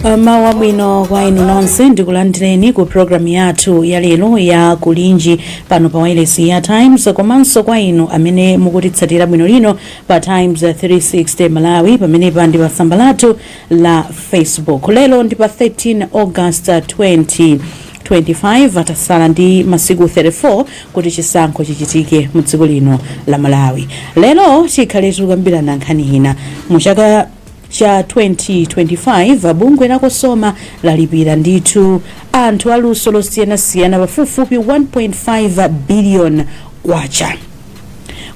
Mawa bwino kwa inu nonse ndikulandireni ku program yathu ya lero ya Kulinji pano pa wireless ya Times komanso kwa inu amene mukutitsatira bwino lino pa Times 360 Malawi pamene ndi pa tsamba lathu la Facebook. Lero ndi pa 13 August 2025 atasala ndi masiku 34 kuti chisankho chichitike mu dziko lino la Malawi. Lero tikhale tikukambirana nkhani ina mu chaka cha 2025 bungwe la Cosoma lalipira ndithu anthu aluso losiyanasiyana pafupifupi 1.5 billion kwacha.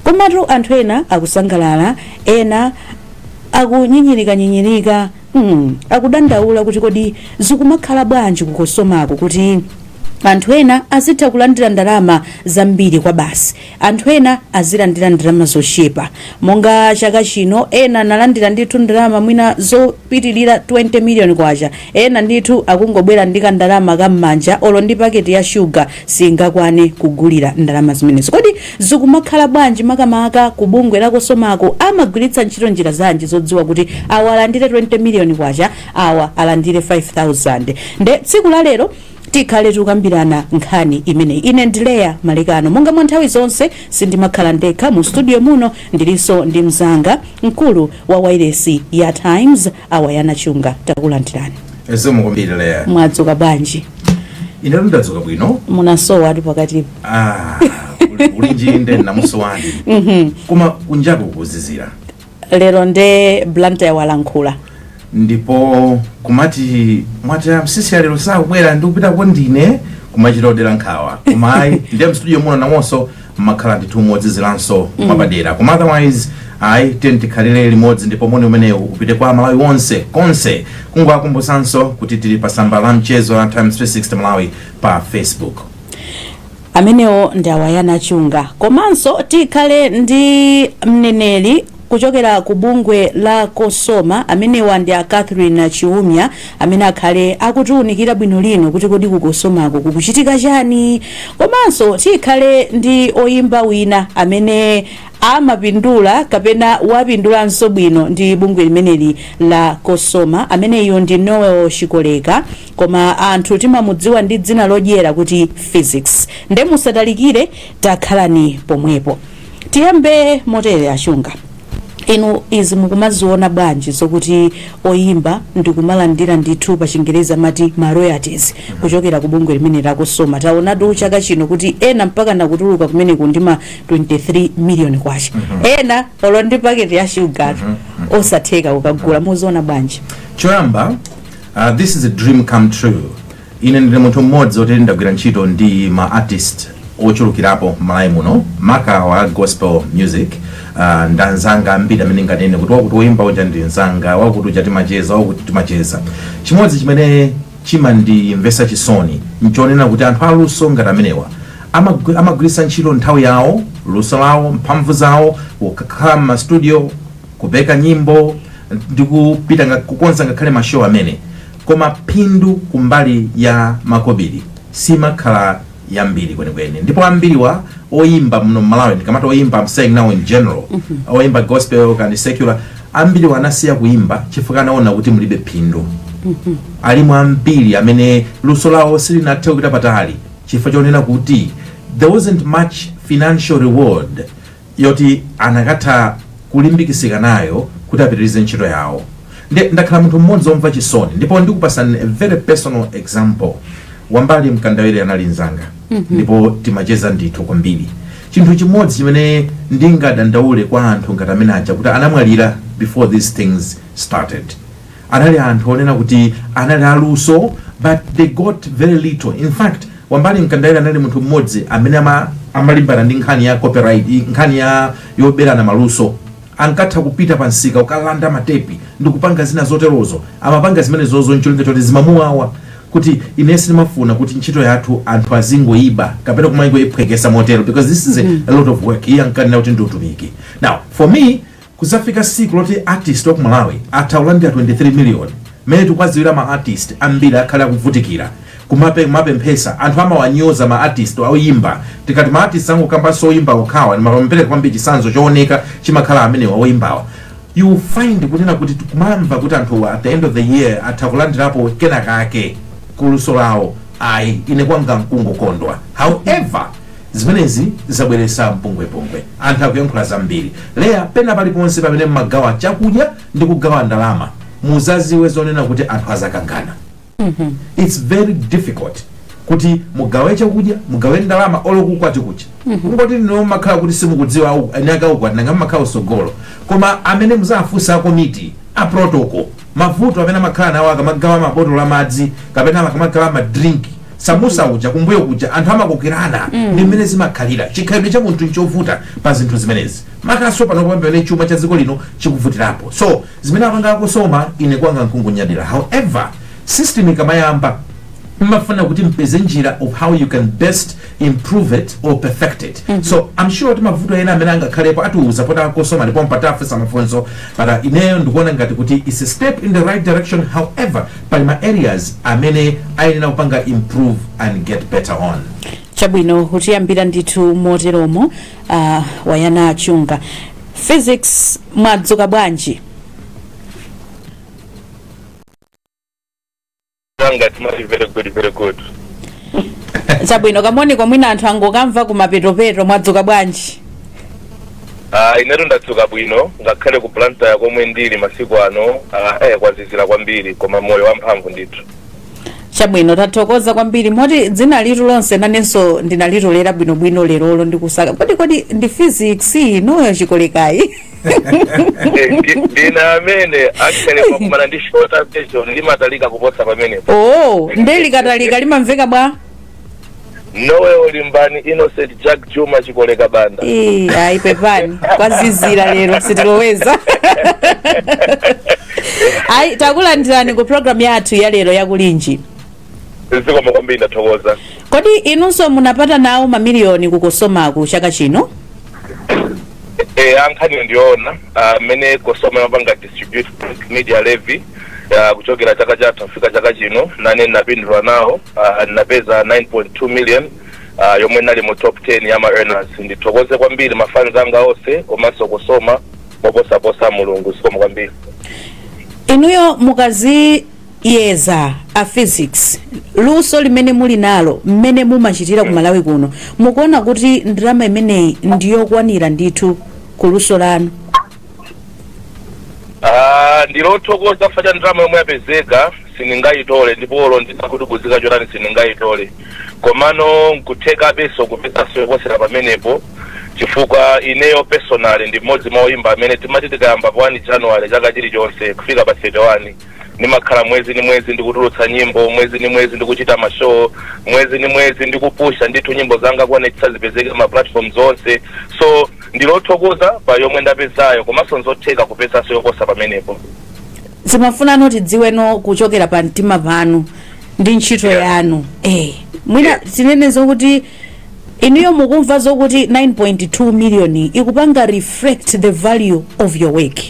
Komatu anthu ena akusangalala, ena akunyinyirika akudandaula kuti kodi zikumakhala bwanji ku Cosomako kuti anthu ena azitha kulandira ndalama zambiri kwa basi, anthu ena azilandira ndalama zoshepa. Monga chaka chino ena analandira ndithu ndalama mwina zopitilira 20 million kwacha, ena ndithu akungobwera ndika ndalama kam'manja olo ndi paketi ya sugar singakwane kugulira ndalama zimenezo. Kodi zikumakhala bwanji makamaka ku bungwe la Cosomako amagwiritsa ntchito njira zanji zodziwa kuti awa alandire 20 million kwacha, awa alandire 5,000? Nde tsiku la lero tikhale tukambirana nkhani imene. Ine ndi Lero Malekano, monga mwa nthawi zonse sindimakhala ndekha mu studio muno, ndilinso ndi mzanga mkulu wa wireless ya Times Awayana Chunga. Takulandirani. Ezomu kumbira Lero. Mwadzuka bwanji? Ine ndadzuka bwino. Munasowa ati pakati. Kulinji nde namusowandi. Koma kunjaku kuzizira. Lero nde blanta ya walankhula. Ndipo kumati mwata msisi ya lero saa kubwera ndikupita kwa ndine kumachitodera nkhawa. Kumayi ndiye mstudio muno namonso makhala ndithu modziziranso mabadera. Koma otherwise tikhalire limodzi ndipo moni umenewu upite kwa Malawi wonse konse kungowakumbutsanso kuti tili pa tsamba la mchezo la Times 360 Malawi pa Facebook. Amenewo ndi Awayana Chunga. Komanso tikhale ndi mneneri kuchokera ku bungwe la Cosoma amenewa ndi Catherine Chiumya amene akhale akutiunikira bwino lino kuti kodi ku Cosomako kukuchitika chani. Komanso tikhale ndi oyimba wina amene amapindula kapena wapindulanso bwino ndi bungwe limeneli la Cosoma, ameneyo ndi Noel Shikoleka, koma anthu timamudziwa ndi dzina lodyera kuti Physics. Nde musatalikire, takhalani pomwepo. Tiyambe motere Achunga. Inu izi mukumaziona bwanji zokuti oyimba ndikumalandira ndithu pa Chingereza mati ma royalties kuchokera ku bungwe limene la Cosoma? Taonatu chaka chino kuti ena mpaka nakutuluka kumene kundima 23 million kwacha, ena olo ndi paketi ya sugar osatheka ukagula. Muziona bwanji? Choyamba, this is a dream come true. Ine ndi munthu mmodzi oti ndagwira ntchito ndi ma artist ochulukirapo Malawi muno, maka wa gospel music. Ndanzanga ambiri amene nganene kuti wakuti woyimba uja ndi nzanga, wakuti uja timacheza, wakuti timacheza. Chimodzi chimene chimandimvetsa chisoni nchonena kuti anthu aluso ngati amenewa amagwiritsa ntchito nthawi yawo, luso lawo, mphamvu zawo, kukhala ma studio, kupeka nyimbo ndi kupita kukonza ngakhale ma show amene, koma phindu kumbali ya makobiri simakhala yambiri kwenikweni. Ndipo ambiriwa oyimba muno Malawi, ndikamati oyimba, I'm saying now in general, oyimba gospel kandi secular, ambiriwa anasiya kuimba chifukwa anaona kuti mulibe phindu. Alimu ambiri amene luso lawo silinathe kupita patali chifukwa chonena kuti there wasn't much financial reward yoti anakatha kulimbikisika nayo kuti apitirize ntchito yawo. Ndakhala munthu mmodzi omva chisoni, ndipo ndikupasani a very personal example. Wambali mkandawire anali nzanga, ndipo timacheza ndithu kwambiri. Chinthu chimodzi chimene ndingadandaule kwa anthu ngati amene aja kuti anamwalira before these things started. Anali anthu onena kuti anali aluso but they got very little. In fact, Wambali mkandawire anali munthu mmodzi amene amalimbana ndi nkhani ya copyright, nkhani ya yobera na maluso. Ankatha kupita pansika ukalanda matepi ndikupanga zina zoterozo, amapanga zimene zozo ncholinga choti zimamuwawa kuti inesi mafuna kuti ntchito yathu anthu azingoiba kapena kumayingo iphwekesa motero, because this is a lot of work. Iya nkani na kuti ndiutumiki. Now, for me, kuzafika siku loti artist wa Malawi ataulandira 23 million, mene tukwaziwira ma artist ambiri akhala kuvutikira kumape mpesa, anthu amawanyoza ma artist oyimba. Tikati ma artist sangu kamba so oyimba okawa ni mapampereka kwambiri chisanzo chooneka chimakhala amene oyimbawa. you will find kunena kuti kumamva kuti anthu at the end of the year atakulandirapo kena kake kuluso lawo ayi ine kwanga mkungokondwa. However zimenezi zabweresa mpungwepungwe anthu akuyankhula zambiri leya pena paliponse pamene mmagawa chakudya ndi kugawa ndalama muzaziwe zonena kuti anthu azakangana. It's very difficult kuti mugawe chakudya mugawe ndalama olokukwati kucha ngoti no makhala kuti simukudziwa anyaka ukwati nanga makhala usogolo koma amene muzafunsa komiti a protocol mavuto amene makhala nawo akamagawa mabotolo la madzi kapena akamagawa ma drink samusa uja kumbuyo kuja anthu amakokerana ndi mmene zimakhalira chikhalidwe cha munthu chovuta pa zinthu zimenezi makaso panopo pamene chuma cha dziko lino chikuvutirapo. So zimene apanga Kosoma ine kwanga nkungunyadira. However system ikamayamba mmafuna kuti mpeze njira of how you can best improve it or perfect it. So I'm sure kuti mavuto ena amene angakhalepo atiuza pota Kosoma ndipo mpatafesa mafunzo but ineyo ndikuona ngati kuti it's a step in the right direction. However pali ma areas amene ayenera kupanga improve and get better on. Chabwino kutiyambira ndithu moteromo wayana achunga physics mwadzuka bwanji? Very good. Chabwino kamoni kwa mwina anthu angokamva kumapetopetro mwadzuka bwanji? Inetu ndadzuka bwino ngakhale ku planta komwe ndili masiku ano kwazizira kwambiri koma moyo wamphamvu ndithu. Chabwino tathokoza kwambiri moti dzina litu lonse nanenso ndinalitolera bwinobwino lerolo ndikusaka kodi ndi physics inoyo chikolekayi. Ndina amene actually pakumana ndi short attention limatalika kuposa pamene. Ndelikatalika limamveka bwa? Nowe olimbani Innocent Jack Juma chikoleka banda. Ayi pepani kwazizira lero sitiloweza. Ayi takulandirani ku program yathu ya lero ya Kulinji. Zikoma kwambiri ndathokoza. Kodi inunso munapata nawo mamiliyoni ku Kosoma ku chaka chino? Ankhani ndiona mene Kosoma mapanga distribute media levy kuchokera chaka chathu afika chaka chino nane napindula nawo napeza 9.2 million yomwe nali mu top 10 ya ma earners. Ndithokoze kwambiri mafans anga onse komanso Kosoma poposa mulungu. Zikoma kwambiri. Inuyo mukazi yeza a physics luso limene muli nalo mmene mumachitira ku Malawi kuno mukuona kuti ndrama imeneyi ndiyokwanira ndithu ku luso lanu? Ndilothokoza facha ndrama yomwe yapezeka siningayitole ndipo nditakuti kuzika chotani siningayitole komano nkutheka beso kupeza soyokosera pamenepo chifukwa ineyo personal ndi mmodzi mwa oyimba amene timati tikayamba pa 1 January chaka chilichonse kufika pa 31 nimakhala mwezi ni mwezi ndikutulutsa nyimbo mwezi ni mwezi ndikuchita mashow mwezi ni mwezi ndikupusha ndithu nyimbo zanga kuonetsa zipezeke ma platforms zonse. So ndilothokoza pa yomwe ndapezayo komanso nzotheka kupeza soyokosa pamenepo. Zimafuna noti dziweno kuchokera pa mtima panu ndi ntchito yanu mwina tinene zokuti inuyo mukumva zokuti 9.2 million ikupanga reflect the value of your work.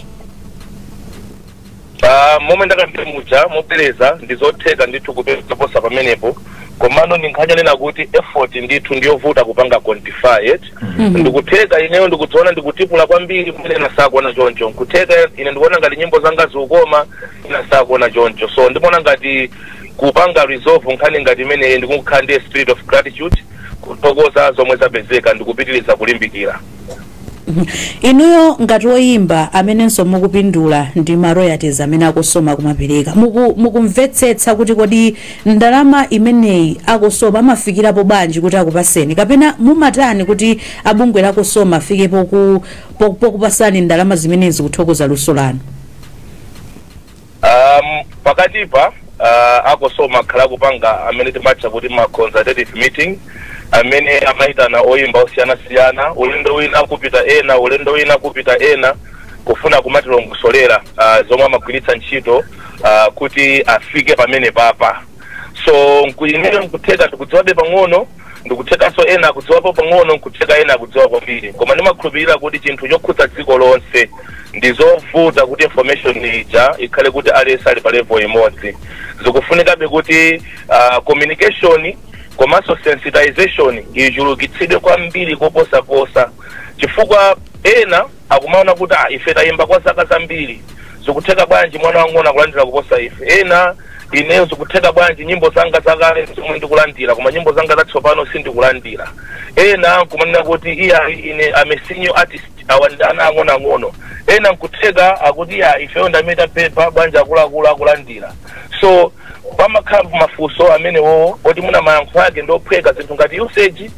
Momwe ndakampemucha mopeleza ndizotheka ndithu kupeza posa pamenepo komano ninkhanya nena kuti effort ndithu ndiyovuta kupanga quantify it. Ndikutheka ineyo ndikudziona ndikutipula kwambiri kumene nasakuona choncho nkutheka ine ndikuona ngati nyimbo zanga ziukoma inasakuona choncho. So ndimona ngati kupanga resolve nkhani ngati imene ndikukhala ndi spirit of gratitude kuthokoza zomwe zapezeka ndikupitiriza kulimbikira. Inuyo ngati oyimba amenenso mukupindula ndi ma royalties amene akosoma kumapereka mukumvetsetsa kuti kodi ndalama imeneyi akosoma amafikirapo bwanji kuti akupaseni kapena mumatani kuti abungwe la Kosoma afikepo pokupasani ndalama zimenezi kuthokoza luso lanu? Pakatipa akosoma khala kupanga amene timatcha kuti ma consultative meeting amene amaitana oyimba osiyana-siyana ulendo wina kupita ena kufuna kumatilongosolera zomwe amagwiritsa ntchito kuti afike pamene papa. So nkuyineyo nkutheka ndikudziwabe pang'ono ndikuthekanso ena akudziwapo pang'ono nkutheka ena akudziwa kwambiri koma ndimakhulupirira kuti chinthu chokhudza dziko lonse ndizovuta kuti information ija ikhale kuti aliyense ali pa level imodzi. Zikufunikabe kuti communication komanso sensitization ichulukitsidwe kwambiri koposaposa chifukwa ena akumaona kuti ife tayimba kwa zaka zambiri zikutheka bwanji mwana wang'ono akulandira kuposa ife. Ena ineyo zikutheka bwanji nyimbo zanga zakale zomwe ndikulandira koma nyimbo zanga zatsopano sindikulandira. Ena kumanena kuti ine ame senior artist awandana ang'ono. Ena nkutheka akuti ifeyo ndameta pepa bwanji akuluakulu akulandira. So pamakhala mafunso amenewo oti muna mayankho ake ndophweka zinthu ngati usage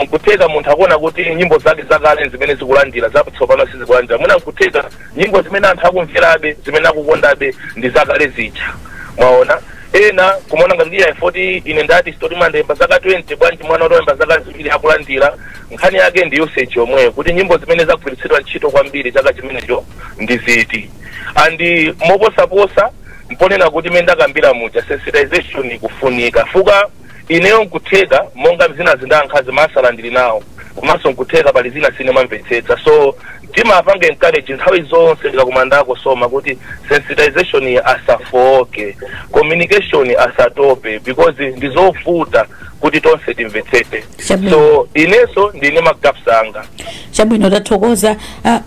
nkutheka munthu akuona kuti nyimbo zake zakale zimene zikulandira zatsopano sizikulandira. Muna nkutheka nyimbo zimene anthu akumverabe zimene akukondabe ndi zakale zija. Mwaona ena kumona ngati foti ine ndati story mandemba zaka 20 bwanji mwana otoemba zaka ziwiri akulandira. Nkhani yake ndi usage yomweyo kuti nyimbo zimene zakugwiritsidwa ntchito kwambiri chaka chimenecho ndi ziti. Andi moposaposa mponena kuti mendakambira muja sensitization ikufunika fuka ineyo nkutheka monga zina zindankha zimasala ndili nawo komanso nkutheka pali zina sinemamvetsetsa. So timapange encourage nthawi zonse tikakumandako Soma kuti sensitization asafoke, communication asatope because ndizovuta kuti tonse timvetsete. So ineso ndine magaps anga. Chabwino tathokoza.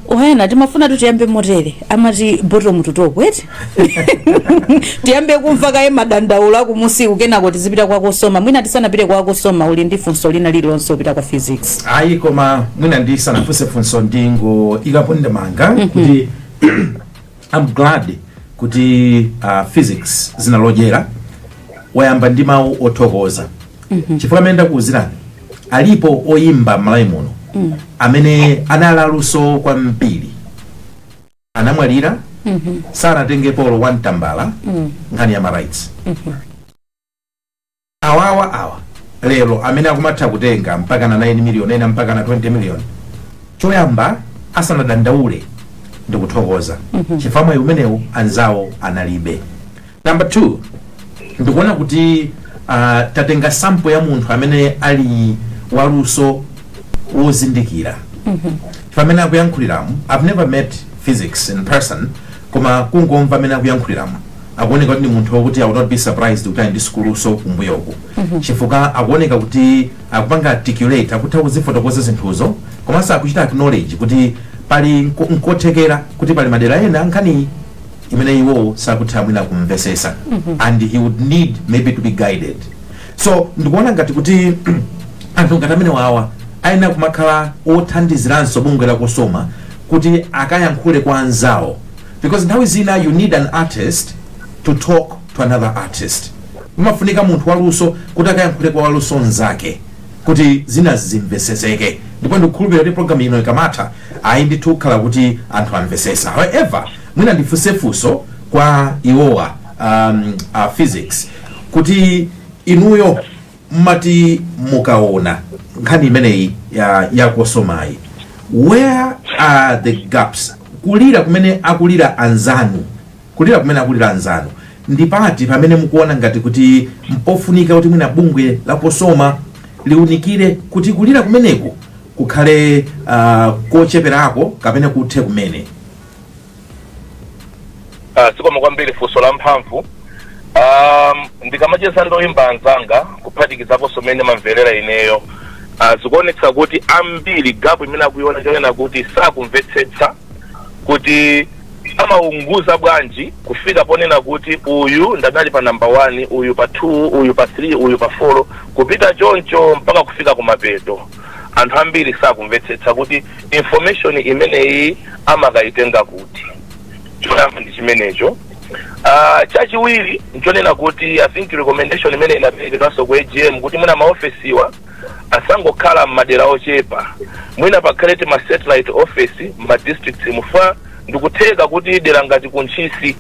Uhena timafuna tutiyambe motere amati bottom to top wait. Tiyambe kumva kaye madandaula kumusiku kenako tizipita kwa Cosoma. Mwina tisanapite kwa Cosoma uli ndi funso lina lilonse upita kwa physics. Ayi koma mwina ndisanafuse funso ndingo ikaponda manga kuti I'm glad kuti physics zinalojera wayamba ndi mawu othokoza. Chifukwa menda kuuzirani alipo oyimba malayi muno amene analaluso kwambiri anamwalira sanatenge polo wantambala nkhani ya rights. Awa lero amene akumatha kutenga mpaka na 9 million ena mpaka na 20 million choyamba asanadandaule ndikuthokoza chifukwa mwayi umenewu anzawo analibe. Number 2 ndikuona kuti tatenga sample ya munthu amene ali waluso wozindikira. Pamene akuyankhuliramu I've never met physics in person koma kungomva amene akuyankhuliramu akuoneka kuti munthu wokuti I would not be surprised kuti ali ndi sukuluso kumbuyoku. Chifukwa akuoneka kuti akupanga articulate akutha kuzifotokoza zinthuzo komanso akuchita acknowledge kuti pali nkothekera kuti pali madera ena nkhani imene iwo sakutha mwina kumvesesa and he would need maybe to be guided. So ndikuona ngati kuti anthu ngati amene wawa aina kumakhala othandiziranso bungwe la Cosoma kuti akayankhule kwa anzawo because nthawi zina you need an artist to talk to another artist. Umafunika munthu waluso kuti akayankhule kwa waluso nzake kuti zina zimveseseke. Ndipo ndikukhulupirira kuti program ino ikamatha ayi ndithu kukhala kuti anthu amvesesa. However mwina ndifunsefunso kwa iwowa physics kuti inuyo mati mukaona nkhani imeneyi ya Cosomayi where are the gaps kulira kumene akulira anzanu ndipati pamene mukuona ngati kuti mpofunika kuti mwina bungwe la Cosoma liunikire kuti kulira kumeneko kukhale kocheperako kapena kuthe kumene. Sikoma kwambiri funso la mphamvu. Ndikamacheza ndoyimba anzanga kuphatikizapo somene mamverera ineyo zikuonetsa kuti ambiri gapu imene akuiona chonena kuti sakumvetsetsa kuti amaunguza bwanji kufika ponena kuti uyu ndanali pa number 1 uyu pa 2 uyu pa 3 uyu pa 4 kupita choncho mpaka kufika kumapeto. Anthu ambiri sakumvetsetsa kuti information imeneyi amakaitenga kuti. Choyamba ndi chimenecho. Chachiwiri nchonena kuti I think recommendation imene inaperekedwanso ku AGM kuti mwina maofesiwa asangokhala m'madera ochepa mwina pakhalete ma satellite office ma districts mufa ndikutheka kuti dera ngati kunchisi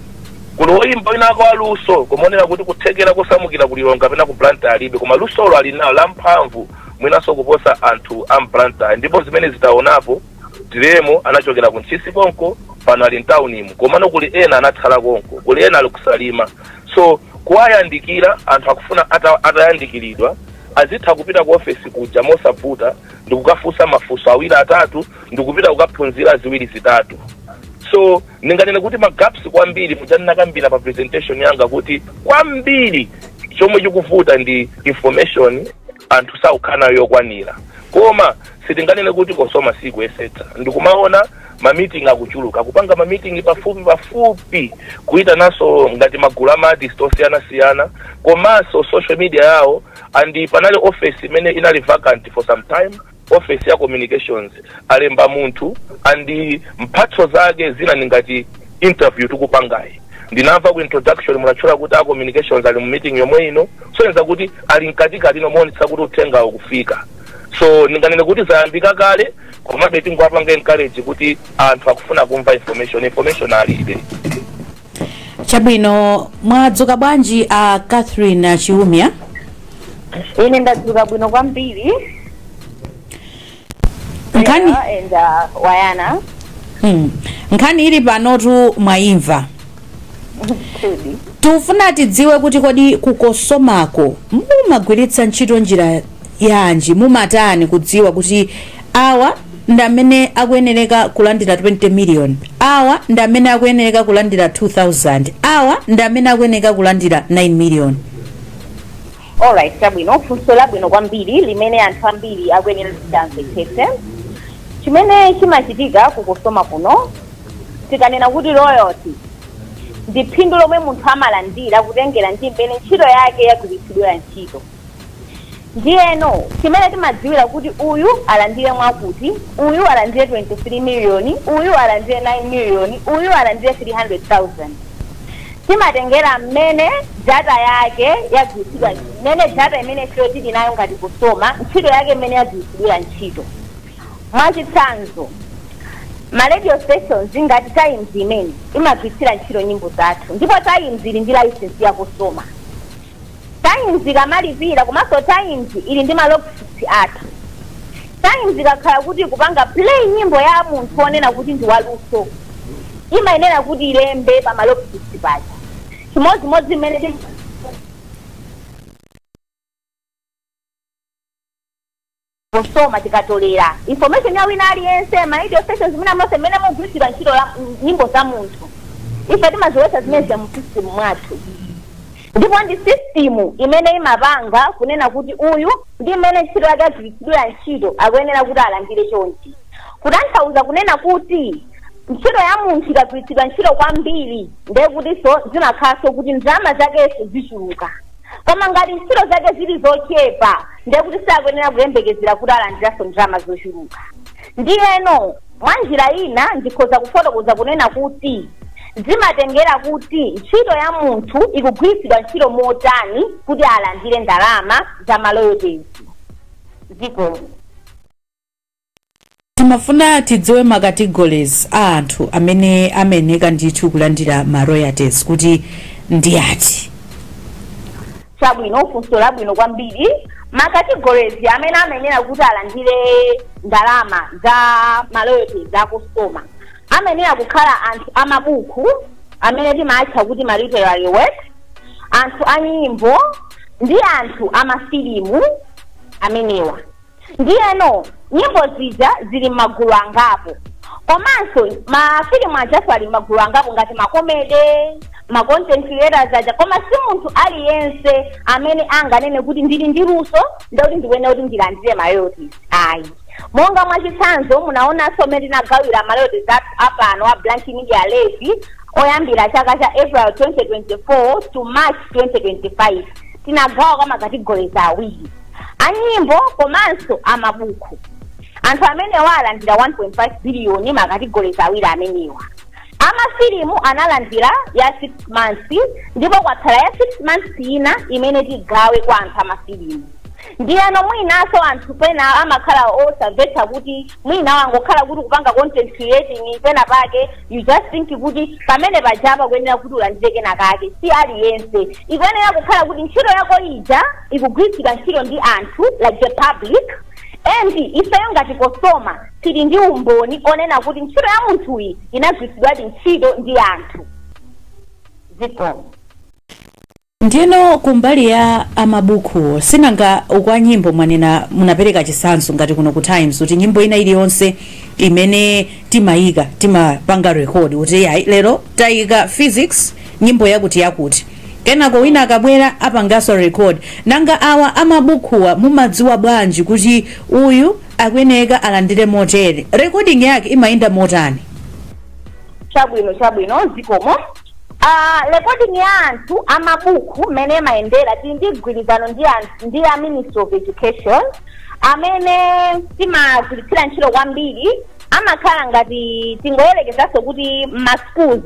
kuli woyimba inako aluso kumonera kuti kuthekera kosamukira kulilonga pena ku Blantyre alibe koma lusolo ali nawo la mphamvu mwinaso kuposa anthu a Blantyre ndipo zimene zitaonapo Tiremo anachokera kunchisi konko pano ali mtaunimu komano kuli ena anatsala konko kuli ena ali kusalima. So kuwayandikira anthu akufuna atayandikiridwa azitha kupita ku office kuja mosavuta ndikukafunsa mafunso awiri atatu ndikupita kukaphunzira ziwiri zitatu. So ninganene kuti magaps kwambiri mujanakambira pa presentation yanga kuti kwambiri chomwe chikuvuta ndi information anthu saukana yokwanira koma sitinganene kuti Cosoma sikuyesetsa ndikumaona ma meeting akuchuluka kupanga ma meeting pafupi kuita naso ngati magulu ama artist osiyana komanso social media yawo andi panali office imene inali vacant for some time, office ya communications alemba munthu andi mphatso zake zina ngati interview tukupangayi. Ndinamva ku introduction munachula kuti a communications ali mu meeting yomwe ino, so yenza kuti ali mkatikati nomonetsa kuti uthenga ukufika. So ninganene kuti zayambika kale koma beti ngwapanga encourage kuti anthu akufuna kumva information alibe. Chabwino mwadzuka bwanji a Catherine Chiumya? Ine ndadzuka bwino kwambiri. Nkhani wayana. Nkhani ili panotu mwaimva. Tufuna tidziwe kuti kodi kukosomako mumagwiritsa ntchito njira yanji, mumatani kudziwa kuti awa ndamene akuyenereka kulandira 20 million, awa ndamene akuyenereka kulandira 2000, awa ndamene akuyenereka kulandira 9 million. Alright, chabwino funso labwino kwambiri limene anthu ambiri akuyenera kudansetsa. Chimene chimachitika kukosoma kuno tikanena kuti royalty ndi phindu lomwe munthu amalandira kutengera ndi mmene ntchito yake yagwiritsidwira ntchito. Ndiyeno chimene timadziwira kuti uyu alandire mwakuti, uyu alandire 23 million, uyu alandire 9 million, uyu alandire 300,000. Timatengera mmene data yake yagwiritsidwa, mmene data imene ife tili nayo ngati kusoma ntchito yake mmene yagwiritsidwira ntchito. Mwachitsanzo ma radio stations ngati Times imene imagwiritsira ntchito nyimbo zathu, ndipo Times ili ndi license ya kusoma. Times ikamalizira komanso Times ili ndi malogisi athu. Times ikakhala kuti kupanga play nyimbo ya munthu onena kuti ndi waluso, imayenera kuti ilembe pa malogisi paja. Chimodzimodzi mmene kusoma tikatolera information ya wina aliyense ma radio stations zimene amose mmene mugwiritsidwa ntchito nyimbo za munthu, ife timaziwetsa zimene mu system mwathu. Ndipo ndi system imene imapanga kunena kuti uyu ndi mmene ntchito yake agwiritsidwira ntchito akuyenera kuti alandire chonchi. Kutanthauza kunena kuti ntchito ya munthu ikagwiritsidwa ntchito kwambiri ndiye kuti so zimakhalanso kuti ndalama zakenso zichuluka. Koma ngati ntchito zake zili zochepa ndiye kuti sakuyenera kuyembekezera kuti alandiranso ndalama zochuluka. Ndiyeno mwa njira ina ndikhoza kufotokoza kunena kuti zimatengera kuti ntchito ya munthu ikugwiritsidwa ntchito motani kuti alandire ndalama za maloyalties. Ziko timafuna tidziwe ma categories a anthu amene ameneka ndithu kulandira ma royalties kuti ndi ati. Chabwino funso labwino kwambiri. Ma categories amene amenera kuti alandire ndalama za maloyalties za kusoma amenera kukhala anthu amabuku amene timatcha kuti ma literary works, anthu anyimbo ndi anthu amafilimu amenewa. Ndiyeno nyimbo zija zili magulu angapo, komanso mafilimu ajaso ali magulu angapo ngati makomede, ma content creators aja, koma si munthu aliyense amene anganene kuti ndili ndi luso ndikuti ndikuyenera kuti ndilandire royalties. Ayi. Monga mwachitsanzo munaonanso mmene tinagawira royalties apano a Blank Media Levy oyambira chaka cha April 2024 to March 2025. Tinagawa kwa makategorizi awiri, anyimbo komanso amabuku. Anthu amene alandira 1.5 billion makategorizi awiri amenewa. Amafilimu analandira ya 6 months ndipo kwatsala ya 6 months ina imene tigawe kwa anthu amafilimu. Ndiyeno mwinaso anthu pena amakhala osaveta kuti mwina wangokhala kuti kupanga content creating pena pake you just think kuti pamene pajapa kuyenera kuti ulandire kena kake. Si aliyense ikuyenera kukhala kuti ntchito yako ija ikugwiritsidwa ntchito ndi anthu like the public, and ifeyo ngati Cosoma tili ndi umboni onena kuti ntchito ya munthuyi inagwiritsidwa ntchito ndi anthu. Ziko Ndiyeno kumbali ya amabuku sinanga ukwa nyimbo mwanena munapereka chisanzo ngati kuno ku Times kuti nyimbo ina iliyonse imene timapanga record kuti ayi lero tayika physics nyimbo yakuti kenako wina akabwera apangaso record. Nanga awa amabukuwa mumadziwa bwanji kuti uyu akuyeneka alandire motere, recording yake imayenda motani? Chabwino zikomo. Recording ya anthu amabuku mene maendera tindi gwirizano ndi a Ministry of Education amene timagwiritsira ntchito kwambiri amakhala ngati tingoyerekezaso kuti maschools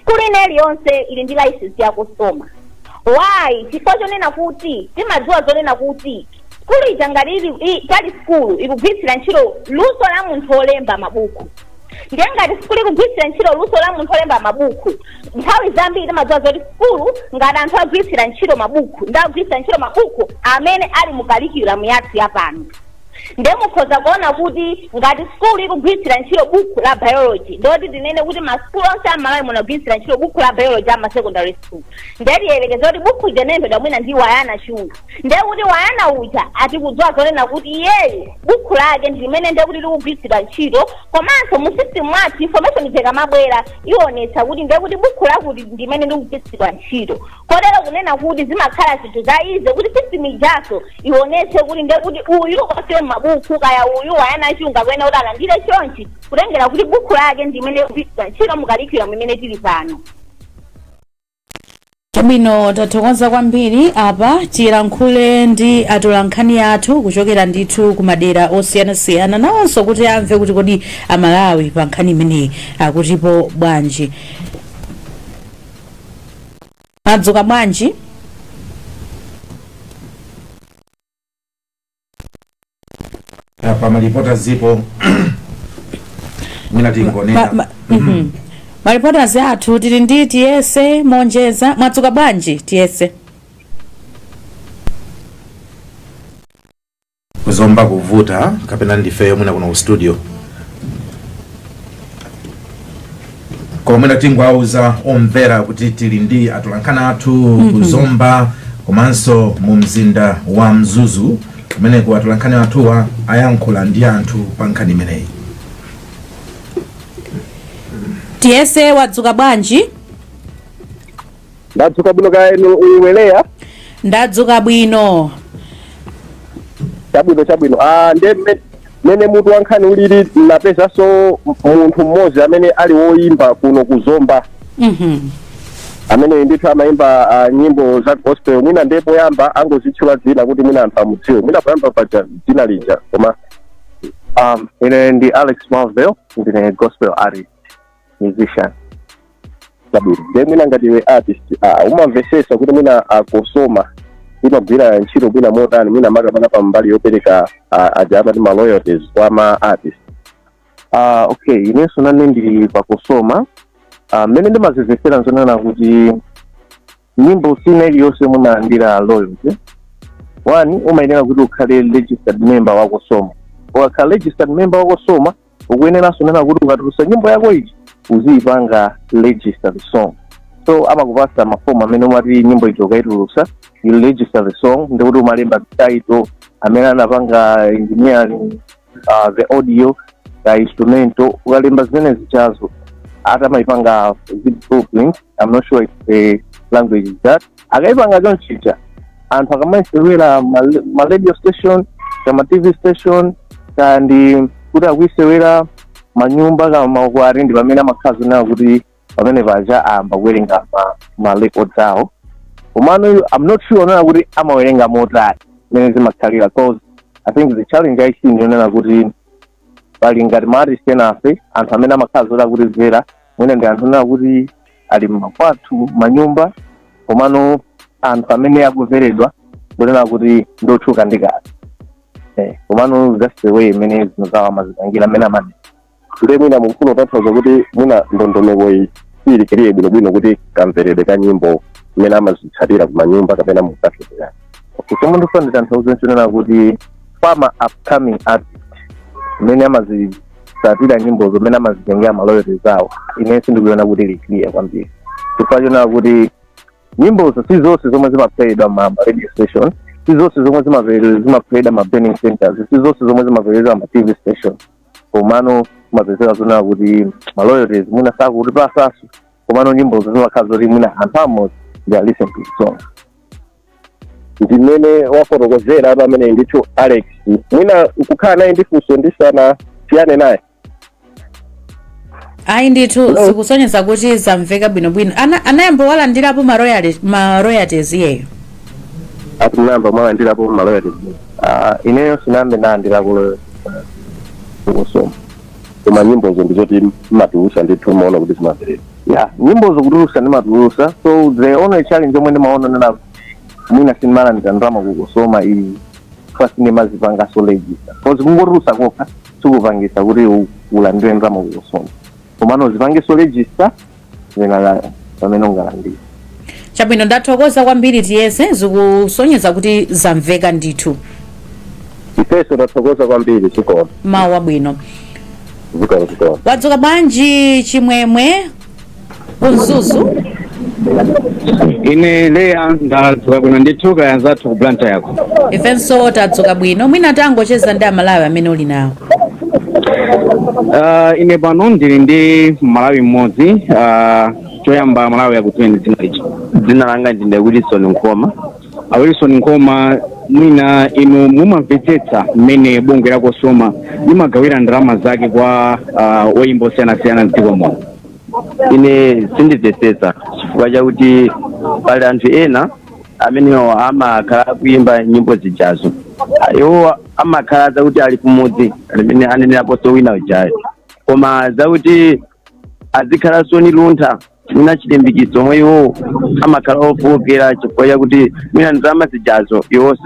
skuli iliyonse ili ndi license ya Cosoma. Why? Chifukwa chonena kuti timadziwa zonena kuti skuli ngati tali skulu ikugwiritsira ntchito luso la munthu olemba mabuku. Ndiye ngati skuli ikugwiritsira ntchito luso la munthu olemba mabuku, nthawi zambiri timadziwa zoti skulu ngati anthu agwiritsira ntchito mabuku ndagwiritsira ntchito mabuku amene ali mu curriculum yathu yapano. Ndiye mukhoza kuona kuti ngati skulu ikugwiritsira ntchito buku la biology ndoti tinene kuti maskulu onse amalawi munagwiritsira ntchito buku la biology ama secondary school. Ndiye tiyelekeza kuti buku ijanembedwa mwina ndi Wayana Chunga. Ndiye kuti Wayana uja atikudziwa zonena kuti iyeyo buku lake ndimene ndiye kuti likugwiritsira ntchito, komanso mu system mwathu information ijeka mabwera ionetsa kuti ndiye kuti buku lakuti ndimene likugwiritsira ntchito. Kotero kunena kuti zimakhala zinthu za ize kuti system ijaso ionetse kuti ndiye kuti uyu ose mabuku kaya uyu Wayana Chunga kwena kuti alandire chonchi kutengera kuti buku lake ndimene likugwiritsira ntchito mu curriculum imene tili pano. Chabwino tathokoza kwambiri apa tilankhule ndi atolankhani athu kuchokera ndithu ku madera osiyanasiyana nawonso kuti amve kuti kodi amalawi pa nkhani imeneyi akutipo bwanji. Madzuka bwanji? Apa malipota zipo mina tingonena Malipota athu tili ndi tiyese monjeza. Madzuka bwanji tiyese? kuzomba kuvuta kapena ndifeyo mwina kuno ku studio koma mwina tingwauza omvera kuti tili ndi atolankhani athu kuzomba komanso mu mzinda wa Mzuzu kumene ku atolankhani athuwa ayankhula ndi anthu pa nkhani imeneyi. Tiyese wadzuka bwanji? Ndadzuka bwino kaenu uweleya? Ndadzuka bwino. Chabwino. Ndiye mene mutu wankhani ulili napeza so munthu mmodzi amene ali woyimba kuno kuzomba. Amene ndithu amayimba nyimbo za gospel mwina ndipo yamba angozitchula dzina kuti mwina anthu amudziwe. Mwina poyamba paja dzina lija koma ine ndi Alex Marvel, ndine gospel artist, musician. Ndiye mwina ngati iwe artist umamvesesa kuti mwina Cosoma imagwira ntchito bwina motani mwina makapana pa mbali yopereka ajaba ndi maloyalties kwa ma artist. Okay, inenso nane ndi pa Cosoma mmene ndimazizesera nzonena kuti nyimbo sina iliyonse mumalandira loyalty. One, umayenera kuti ukhale registered member wa Cosoma. Ukakhala registered member wa Cosoma ukuyeneranso nena kuti ukatulutsa nyimbo yako iyi uziyipanga registered song. So amakupasa mafomu amene umati nyimbo icho ukaitulutsa you register the song ndikuti umalemba title amene anapanga engineering the audio the instrumental ukalemba zimene zichazo atamayipanga video print. I'm not sure if the language is that akaipanga chonchicha anthu akamayisewera ma radio station kama TV station kandi kuti akuisewera manyumba kama maukwati ndi pamene amakhazi nawo kuti pamene paja amba kuwerenga ma records awo. Komano I'm not sure nona kuti amawerenga motani mene zimakhalira cause I think the challenge I see nona kuti pali ngati ma artist enafe anthu amene amakhazi ota kuti zera mwina ndi anthu nona kuti ali makwathu manyumba komano anthu amene akuveredwa kunena kuti ndotchuka ndikati. Komano that's the way mene zinozawa mazipangira amene amati tule mwina mufuna utathoza kuti mwina ndondomeko iyi ilikiriye bwino kuti kamverede ka nyimbo mene amazitsatira ku manyumba kapena mukafeterani. Chomwe ndifuna tanthauzo nchonena kuti fama upcoming artist mene amazitsatira nyimbo zomene amazitengera maloyalties awo inenso ndikuona kuti ilikiriye kwambiri. Chifukwa chonena kuti nyimbozo si zonse zomwe zimaplayedwa ma radio station, si zonse zomwe zimaplayedwa ma burning centers, si zonse zomwe zimaplayedwa ma TV station. Komano mapezeka zona kuti maloyalties mwina sakuti pasaso komano nyimbozo zimakhala zoti mwina anthu amodzi they listen to the song. Ndimene wafotokozera aba amene ndicho Alex mwina kukhala naye ndifunso ndisana tiyane naye. ayi ndithu zikusonyeza kuti zamveka bwinobwino. Anayamba walandirapo ma royalties yeyo. Atunamba mwalandirapo ma royalties. Ineyo sinambe nalandira Kosoma. Koma nyimbo zo ndizoti matulusa ndithu maona kuti zimapere. Nyimbo zo kutulusa ndi matulusa. So the only challenge omwe ndimaona nena mwina sinimala ndikandrama Kosoma iyi first nimazipanga so register. Because kungotulusa kokha sikupangisa kuti ulandire ndrama Kosoma. Komano zipange so register zina pamene ungalandire. Chabwino ndathokoza kwambiri tiyese zikusonyeza kuti zamveka ndithu. Ifeso ndathokoza kwambiri chikoma. Mawa bwino. Zikoma. Wadzuka bwanji chimwemwe kunzuzu? Ine Lea ndadzuka bwino ndithuka yanzathu ku planta yako. Ifenso tadzuka bwino. Mwina tangocheza ndi amalawi amene uli nawo. Ine pano ndili ndi Malawi mmodzi, choyamba Malawi yakutweni dzina langa ndine Wilson Nkoma. Wilson Nkoma mwina inu mumamvetsetsa mmene bungwe la Kosoma limagawira ndalama zake kwa oyimba osiyanasiyana mdziko muno. Ine sindimvetsetsa chifukwa chakuti pali anthu ena amenewo amakhala kuimba nyimbo zijazo. Iwo amakhala zakuti ali kumudzi amene anenerapo wina ujayo. Koma zakuti azikhala soni luntha mwina chilimbikiso omwe iwo amakhala ofukira chifukwa chakuti mwina ndalama zijazo iwo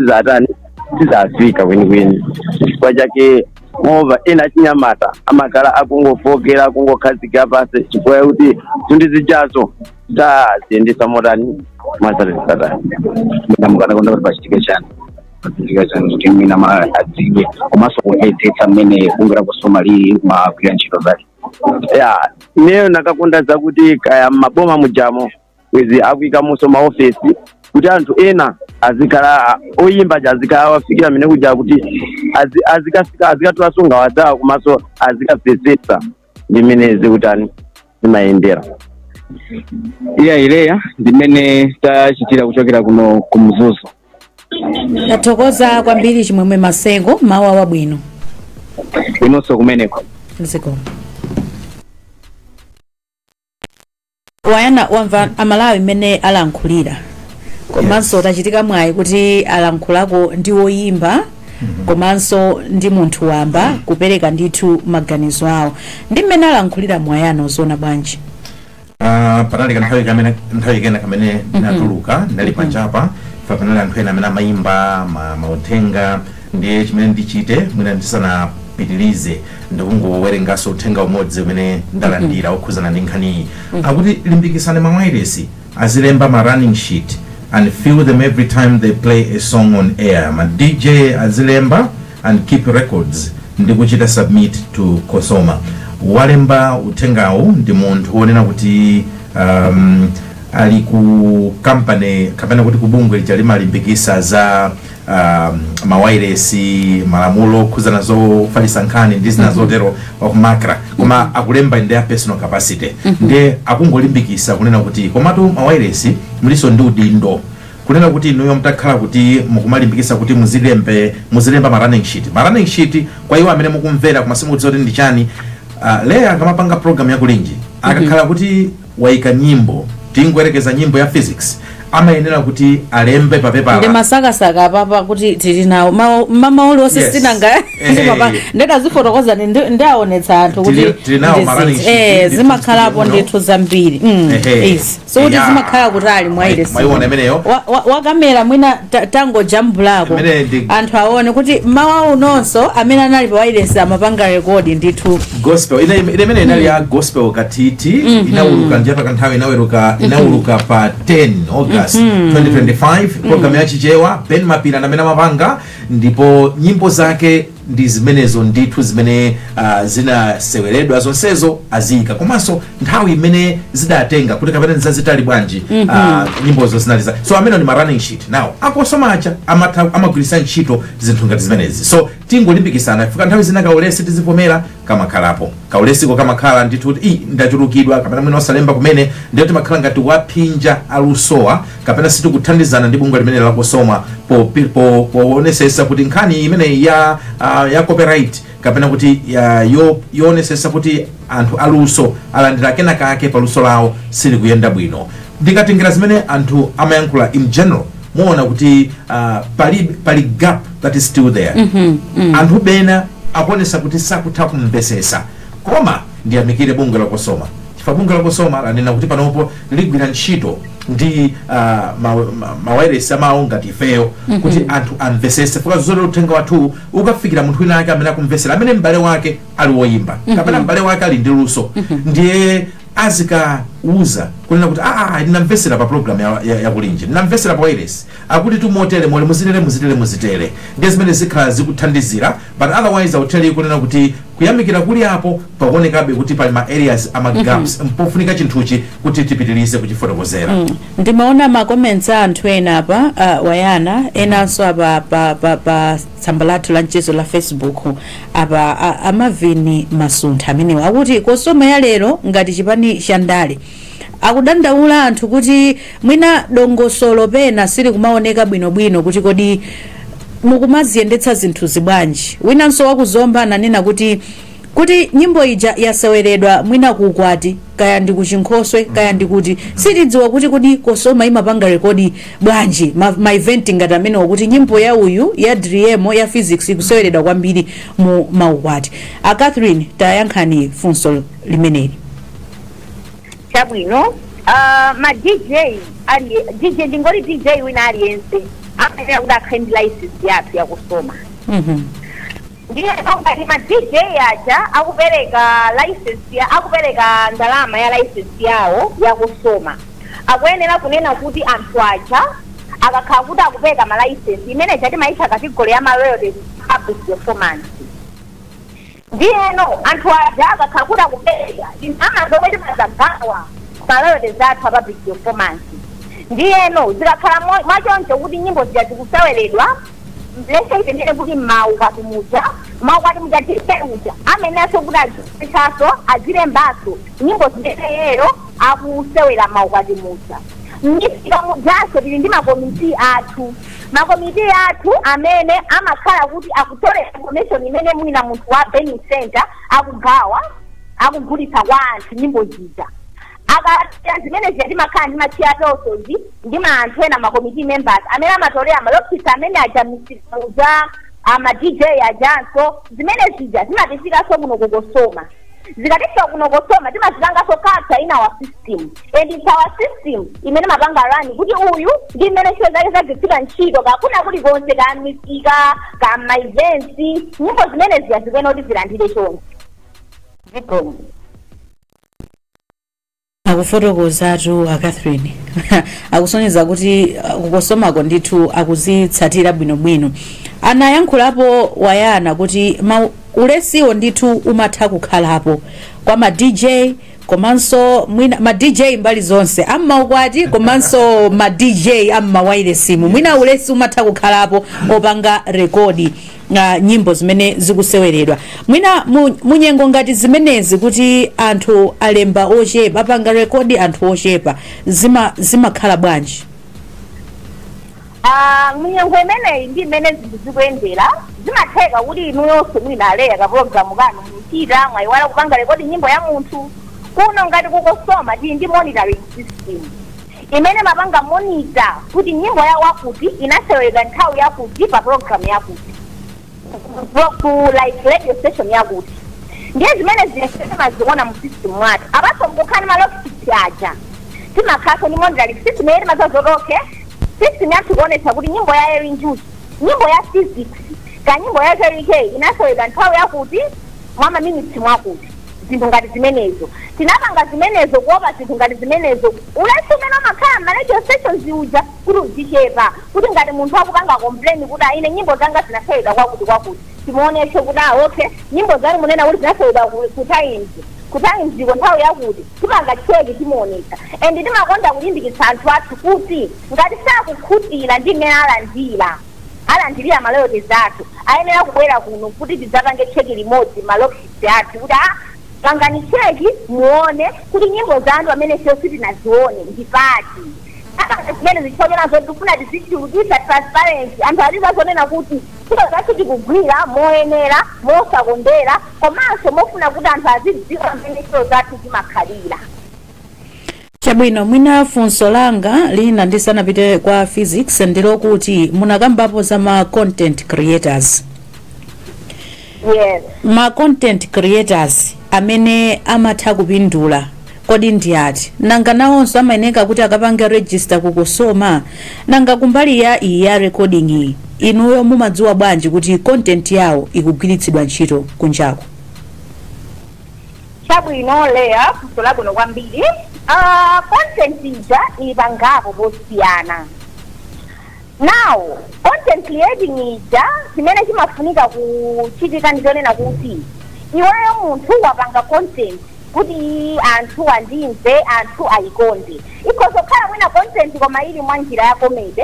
sizafika kwenikweni. Chifukwa chake mova ena chinyamata amakhala akungofokera akungokhazika pasi chifukwa chakuti zinthu zijazo ziyendesa motani mwazatani. Ndamukana konda kuti pachitika chani. Kuti mwina Malawi adziwe komanso kumvetsetsa mmene bungwe la Kosoma limagwira ntchito zake. Ineyo ndakakonda zakuti kaya maboma mujamo kwezi akuyikamonso maofesi kuti anthu ena azikhala oyimba azikhala wafikira mene kuja kuti azikafika azikatulasunga wadzawo komanso azikapvetsetsa ndimene zikutani zimayendera. Ileya ndimene tachitira kuchokera kuno kumzuzu. Tathokoza kwambiri chimwemwe Masengo, mawa wabwino. Inonso kumeneko. Ziko. Wayana wamva amalawi mmene alankhulira. Komanso tachitika mwayi kuti alankhulako ndi woyimba komanso ndi munthu wamba kupereka ndithu maganizo awo. Ndi mmene alankhulira mwayano zona bwanji. Panali nthawi kena kamene natuluka ndali panjapa panali anthu ena amene amayimba mauthenga ndiye chimene ndichite mwina ndisanapitirize ndikungowerengaso uthenga umodzi umene ndalandira okhuzana ndi nkhaniyi. Akuti limbikisane mawayilesi azilemba ma running sheet and fill them every time they play a song on air. Ma DJ azilemba and keep records ndikuchita submit to Cosoma. Walemba uthengawu ndi munthu wonena kuti ali ku company kapena kuti kubungwe lija limbikisa za mawayilesi malamulo khuzana zofalitsa nkhani ndi zina zotero wakumakra koma akulemba in their personal capacity. Ndiye akungolimbikisa kunena kuti komatu mawayilesi muliso ndi udindo kunena kuti inuyo mtakhala kuti mukumalimbikisa kuti muzilemba ma running sheet kwa iwo amene mukumvera kumasimu kuti ndi chani. Lea akamapanga program ya Kulinji akakhala kuti waika nyimbo tingwerekeza nyimbo ya physics amayenera kuti alembe papepala ndi masakasaka papa kuti tili nawo mama uli wose sinanga ndeka zifotokoza ndaonetsa anthu kuti zimakhalapo ndithu zambiri so kuti zimakhala kutali mwaile mwayiona imeneyo wakamera mwina tango jambulako anthu aone kuti mawa unonso amene anali pa wireless amapanga rekodi ndithu gospel imene inali ya gospel katiti inauluka njapa kanthawi inauluka pa 10 August 2025 program ya chichewa Ben Mapira na mena mapanga ndipo nyimbo zake ndi zimenezo ndithu zimene zinaseweredwa zonsezo azika komanso nthawi imene zidatenga kuti kapena zazitali bwanji nyimbozo zinaliza so amene ni running sheet now akosoma acha amagwirisa ntchito zinthu ngati zimenezi so tingolimbikisana fika nthawi zina kaulesi tizivomera kamakhalapo kaulesiko kamakhala ndithu ndachulukidwa kapena mwina osalemba kumene ndiyo timakhala ngati waphinja alusowa kapena sitikuthandizana ndi bungwe limene la Cosoma poonetsetsa kuti nkhani imene ya copyright kapena kuti yoonetsetsa kuti anthu aluso alandira kenaka ake paluso lawo sili kuyenda bwino. Ndikatingira zimene anthu amayankhula in general muona kuti pali gap that is still there. Anthu bena akuonesa kuti sakutha kumvesesa koma ndiyamikire bungwe la Cosoma chifukwa bungwe la Cosoma lanena kuti panopo ligwira ntchito ndi mawayilesi amawo ngati ifeyo kuti anthu amvesese fuka zozolera uthenga wathu ukafikira munthu wina ake amene akumvesera amene m'bale wake ali woyimba kapena m'bale wake ali ndi luso ndiye azikauza kunena kuti ndinamvesera pa program ya Kulinji ndinamvesera pa wireless akuti tumotere mole muzitere ndiye zimene zikhala zikuthandizira but otherwise awuteli kunena kuti kuyamikira kuli apo pakuonekabe kuti pali ma areas ama gaps mpofunika chinthuchi kuti tipitirize kuchifotokozera. Ndimaona ma comments a anthu ena apa wayana enanso apa pa tsamba lathu la mchezo la Facebook apa amavini masuntha amenewa akuti Cosoma ya lero ngati chipani chandale akudandaula anthu kuti mwina dongosolo pena sili kumaoneka bwinobwino kuti kodi mukumaziyendetsa zinthu zibwanji. Winanso wakuzomba ananena kuti nyimbo ija yaseweredwa mwina kukwati kaya ndi kuchinkhoswe kaya ndi kuti sitidziwa kuti kodi Cosoma imapanga rekodi bwanji ma event ngati amene kuti nyimbo ya uyu ya Dream ya physics ikuseweredwa kwambiri mu maukwati. Catherine tayankhani funso limeneli. Chabwino ma DJ ndingoli DJ wina aliyense amene akudakhendi license yathu ya Cosoma. Ndiye ngati ma DJ aja akupereka license akupereka ndalama ya license yawo ya Cosoma akuyenera kunena kuti anthu aja akakhala kuti akupereka ma license imene chati maitha kategori ya ma royalties public performance. Ndiyeno anthu aja akakhala kuti akupereka amazomwe mazagawa ma royalties athu public performance. Ndiyeno zikakhala mwachoncho kuti nyimbo zija zikuseweredwa lese itendele kuti maukwati muja tiseuja amenaso kuti azisaso azirembaso nyimbo zimene akusewera maukwati muja. Mnyifika mujaso tili ndi makomiti athu amene amakhala kuti akutolera information imene mwina munthu wa Benning Center akugawa akugulitsa kwa anthu nyimbo zija. Akati zimene ziti makhala ndi machiatosozi ndi anthu ena makomiti members amene amatolera malofisa amene ajamisiza ama DJ ajanso zimene zija zimatifikaso kuno ku Cosoma. Zikatifika kuno Cosoma timazipangaso capture in our system and it's our system imene mapanga rani kuti uyu ndi imene show zake zagwira ntchito kakuna kuti konse ka misika ka ma events nyimbo zimene zija zikene kuti zilandire chonse. Akufotokoza atu Catherine akusonyeza kuti Cosomako ndithu akuzitsatira bwinobwino. Anayankhulapo wayana kuti ulesiwo ndithu umatha kukhalapo kwa ma DJ komanso mwina ma DJ mbali zonse amaukwati komanso ma DJ amma wireless mwina ulesi umatha kukhalapo opanga rekodi nyimbo zimene zikuseweredwa. Mwina munyengo ngati zimenezi kuti anthu alemba ochepa apanga rekodi anthu ochepa zimakhala bwanji? Munyengo imeneyi ndi imene zikuyendera zimatheka kuti inuyonso mwina aleya ka program kanu muchita mwayiwala kupanga rekodi nyimbo ya munthu. Kuno ngati ku Cosoma tili ndi monitoring system imene mapanga monitor kuti nyimbo ya wakuti inaseweredwa nthawi yakuti pa program yakuti like radio station yakuti. Ndiye zimene zimaziona mu system mwathu apaso mkukhani malofisi aja timakhaso ni monitoring system yeri mazazoroke system yathu kuonesa kuti nyimbo ya Eri Njuchi nyimbo ya physics ka nyimbo ya Eri K inaseweredwa nthawi yakuti mwama minutes mwakuti. Zinthu ngati zimenezo tinapanga zimenezo kuopa zinthu ngati zimenezo ulesi umene amakhala ma radio stations uja kuti uzichepa kuti ngati munthu akupanga complain kuti ine nyimbo zanga zinasewedwa kwakuti timuoneshe kuti okay nyimbo zanu munena kuti zinasewedwa ku times iko nthawi yakuti tipanga cheki timuonesa and timakonda kulimbikitsa anthu athu kuti ngati sakukhutira ndi mmene alandira kukalandilira maloyalties athu ayenera kubwera kuno kuti tidzapange cheki limodzi maloyalties athu kuti pangani cheki muone kuti nyimbo za anthu amene sio sitinazione ndipati zimene zichokera zofuna tizichulukitsa transparency anthu alizazonena kuti chiro zathu tikugwira moyenera mosakondera komanso mofuna kuti anthu azidziwa amene chiro zathu zimakhalira. Chabwino mwina funso langa lina ndisanapite kwa physics ndilokuti munakambapo za ma content creators. Yes. Ma content creators amene amatha kupindula kodi ndi ati nanga nawonso amayeneka kuti akapange register ku Cosoma nanga kumbali ya iya recording inuyo mumadziwa bwanji kuti content yawo ikugwiritsidwa ntchito kunjako? Chabwino Lero funso labwino kwambiri. Content ija ipangapo posiyana. Now content creating ija chimene chimafunika kuchitika ndizonena kuti iweyo munthu wapanga content kuti anthu andimve anthu ayikonde. Ikhozokhala mwina content koma ili mwa njira ya comedy,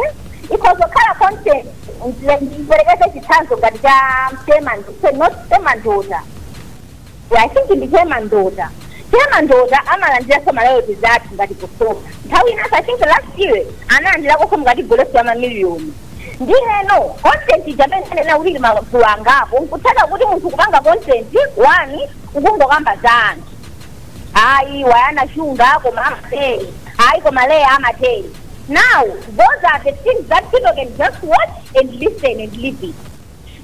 ikhozokhala content ndiperekeze chitsanzo ngati cha Mandota. I think ndi Mandota. Mandota amalandira sama royalties athu ngati Cosoma. Nthawi inanso I think last year analandira kosomo ngati golesi ya mamiliyoni. Ndileno content ijamene na ulili magulu angapo nkutaka kuti munthu kupanga content wani ukungokamba za anthu. Ayi wayana shunga koma amateri, ayi koma Lero amateri. Now those are the things that people can just watch and listen and live it.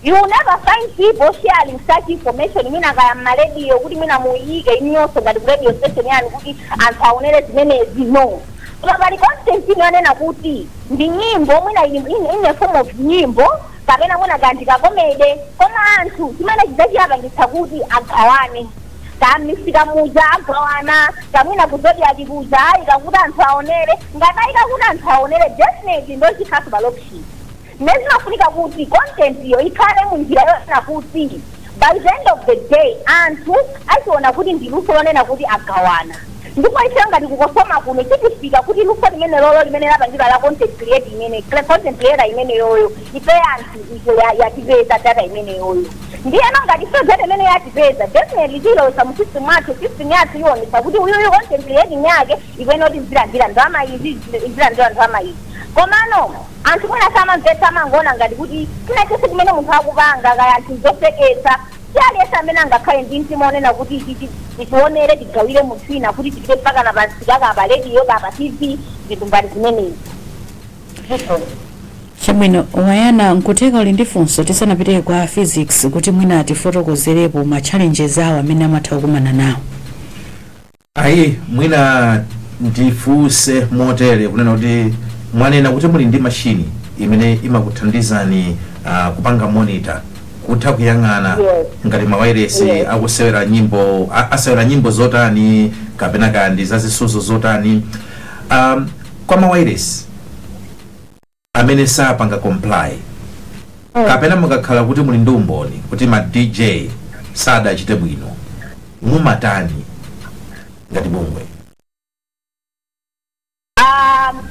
You will never find people sharing such information. Mina kaya radio kuti mina muige inyoso ngati radio station yani kuti anthu aonere zimene zino. Koma content inonena kuti ndi nyimbo mwina in a form of nyimbo kapena mwina kandika comedy koma anthu zimene zidzachiyapangitsa kuti agawane. Kamisika muja agawana kamwina kuzodi alibuza ikakuti anthu aonere ngataika kuti anthu aonere definitely ndo chikhasu balopshi. Nezimafunika kuti content iyo ikhale munjira yona kuti by the end of the day anthu achiona kuti ndi luso lonena kuti agawana. Ndipo ife ngati ku Cosoma kuno tikufika kuti luso limene lolo limene lapangira la content creator imene yoyo ife anthu ife yatipeza data imene yoyo. Ndiyena ngati so data imene yatipeza definitely tilosa mu system yathu yonesa kuti uyo content creating yake ikwenoti zilandira ndalama izi zilandira ndalama izi. Komano anthu mwina samamvetsa mangona ngati kuti kina chonse chimene munthu akupanga kaya anthu zoseketsa chiyaliyesa amene angakhale ndi mtima onena kuti titionere tigawire munthu wina kuti tipite mpaka na pansikaka pa radio pa TV zinthu ngati zimenezi. Chabwino wayana nkuteka uli ndi funso tisanapite kwa physics kuti mwina tifotokozerepo ma challenges awo amene amatha kukumana nawo. Ayi mwina ndifunse motere kunena kuti mwanena kuti muli ndi machine imene imakuthandizani kupanga monitor kutha kuyang'ana ngati mawireless akusewera nyimbo asewera nyimbo zotani kapena kandi zazisuzo zotani kwa mawireless amene sapanga comply kapena mukakhala kuti muli ndi umboni kuti ma DJ sadachite bwino mumatani ngati bungwe?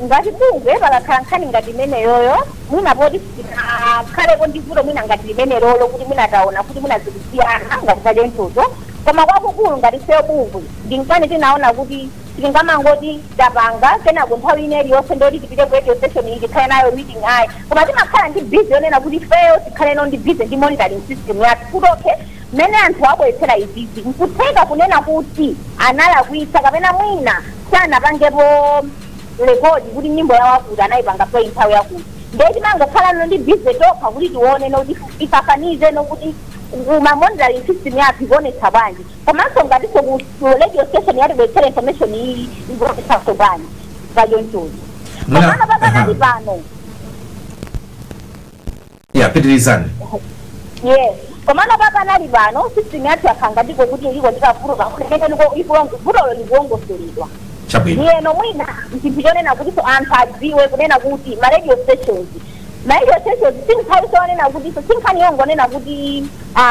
Ngati bungwe pakakhala nkhani ngati imene yoyo mwina poti khaleko ndi vuto mwina ngati limene lolo kuti mwina taona kuti mwina zikusiyana ngati talentozo koma kwakukulu ngati seyo bungwe ndinkani tinaona kuti tingamangoti tapanga kenako nthawi ine iliyonse ndoti tipite ku radio station iyi tikhale nayo meeting ayi koma timakhala ndi busy yonena kuti feyo tikhaleno ndi busy ndi monitoring system yathu kuti okay mmene anthu abweretsera izizi nkutheka kunena kuti analakwitsa kapena mwina sanapangepo rekodi kuti nyimbo ya Wakuti anayipanga play nthawi yakuti ndeti mangakhala ndi busy tokha kuti tione noti ifafanize nokuti uma monitoring system yathu ikuonetsa bwanji komanso ngatinso ku radio station yatibweretsera information iyi ikuonetsa bwanji pachonchozo komano pakanali pano pitirizani. Yes komano pakanali pano system yathu yakhanga ndiko kuti iliko ndikavuto kakulemene vutolo likuongosoledwa. Yeno mwina ntipichonena kuti so anthu adziwe kunena kuti ma radio stations sinkhawiso wanena kuti so sinkhani yongonena kuti